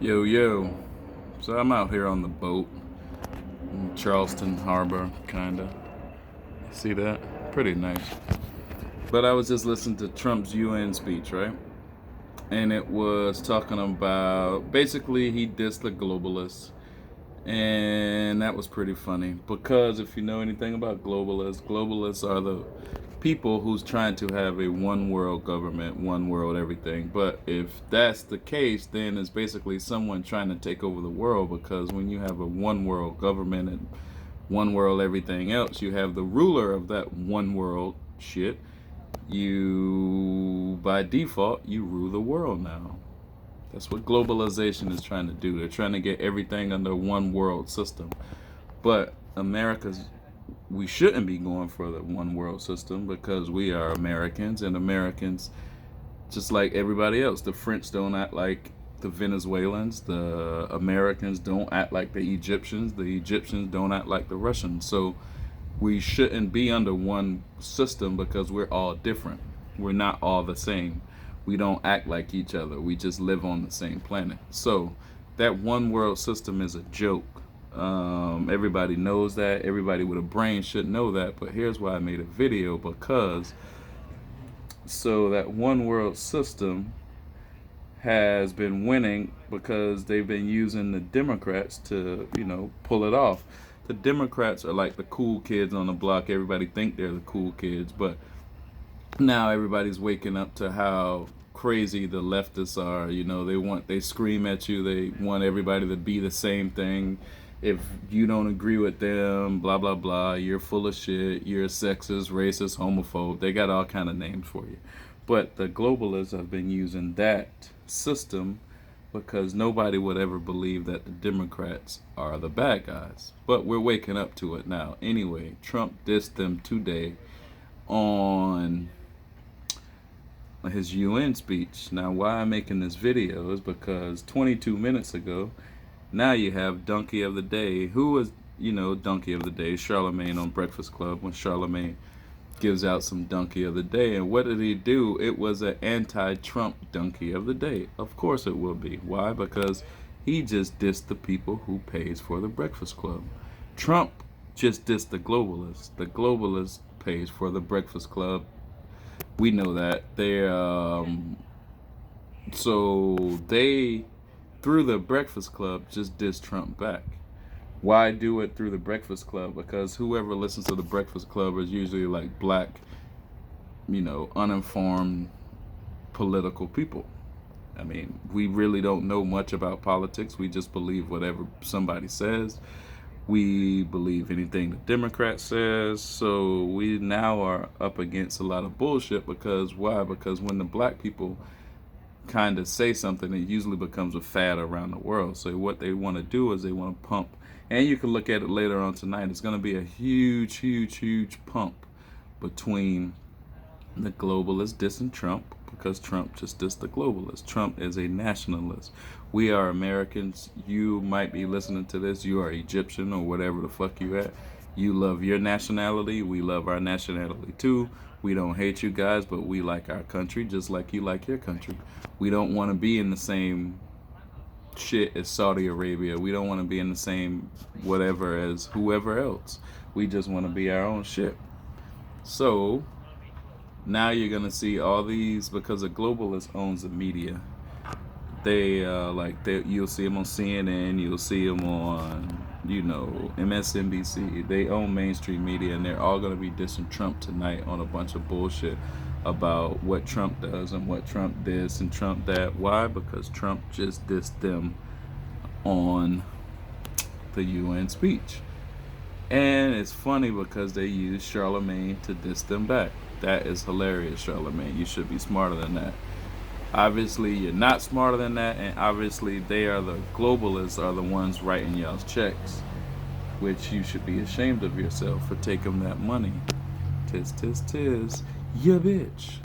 Yo, yo. So I'm out here on the boat in Charleston Harbor, kinda. See that? Pretty nice. But I was just listening to Trump's UN speech, right? And it was talking about basically he dissed the globalists. And that was pretty funny because if you know anything about globalists are the people who's trying to have a one world government, one world everything. But if that's the case, then it's basically someone trying to take over the world, because when you have a one world government and one world everything else, you have the ruler of that one world shit. You, by default, you rule the world now. That's what globalization is trying to do. They're trying to get everything under one world system. But we shouldn't be going for the one world system because we are Americans, and Americans, just like everybody else, the French don't act like the Venezuelans, the Americans don't act like the Egyptians don't act like the Russians. So we shouldn't be under one system because we're all different. We're not all the same. We don't act like each other. We just live on the same planet. So that one world system is a joke. Everybody knows that. Everybody with a brain should know that. But here's why I made a video, because so that one world system has been winning because they've been using the Democrats to, pull it off. The Democrats are like the cool kids on the block. Everybody think they're the cool kids, but now everybody's waking up to how crazy the leftists are. They scream at you. They want everybody to be the same thing. If you don't agree with them, blah blah blah, you're full of shit, you're sexist, racist, homophobe. They got all kind of names for you. But the globalists have been using that system because nobody would ever believe that the Democrats are the bad guys. But we're waking up to it now. Anyway, Trump dissed them today on his UN speech. Now, why I'm making this video is because 22 minutes ago, now you have Donkey of the Day. Who was, Donkey of the Day? Charlamagne on Breakfast Club, when Charlamagne gives out some Donkey of the Day. And what did he do? It was an anti-Trump Donkey of the Day. Of course it will be. Why? Because he just dissed the people who pays for the Breakfast Club. Trump just dissed the globalists. The globalists pays for the Breakfast Club. We know that. They through the Breakfast Club just dissed Trump back. Why do it through the Breakfast Club? Because whoever listens to the Breakfast Club is usually like black, uninformed political people. I mean, we really don't know much about politics. We just believe whatever somebody says. We believe anything the Democrat says. So we now are up against a lot of bullshit. Because why? Because when the black people kind of say something, it usually becomes a fad around the world. So what they want to do is they want to pump, and you can look at it later on tonight, it's going to be a huge, huge, huge pump between the globalists dissing Trump, because Trump just dissed the globalists. Trump is a nationalist. We are Americans. You might be listening to this. You are Egyptian or whatever the fuck you at. You love your nationality. We love our nationality too. We don't hate you guys, but we like our country just like you like your country. We don't want to be in the same shit as Saudi Arabia. We don't want to be in the same whatever as whoever else. We just want to be our own shit. So now you're gonna see all these, because a globalist owns the media. You'll see them on CNN, you'll see them on MSNBC. They own mainstream media, and they're all gonna be dissing Trump tonight on a bunch of bullshit about what Trump does and what Trump this and Trump that. Why? Because Trump just dissed them on the UN speech. And it's funny because they use Charlamagne to diss them back. That is hilarious, Charlamagne. You should be smarter than that. Obviously, you're not smarter than that, and obviously the globalists are the ones writing y'all's checks, which you should be ashamed of yourself for taking that money. Tis, tis, tis, ya bitch.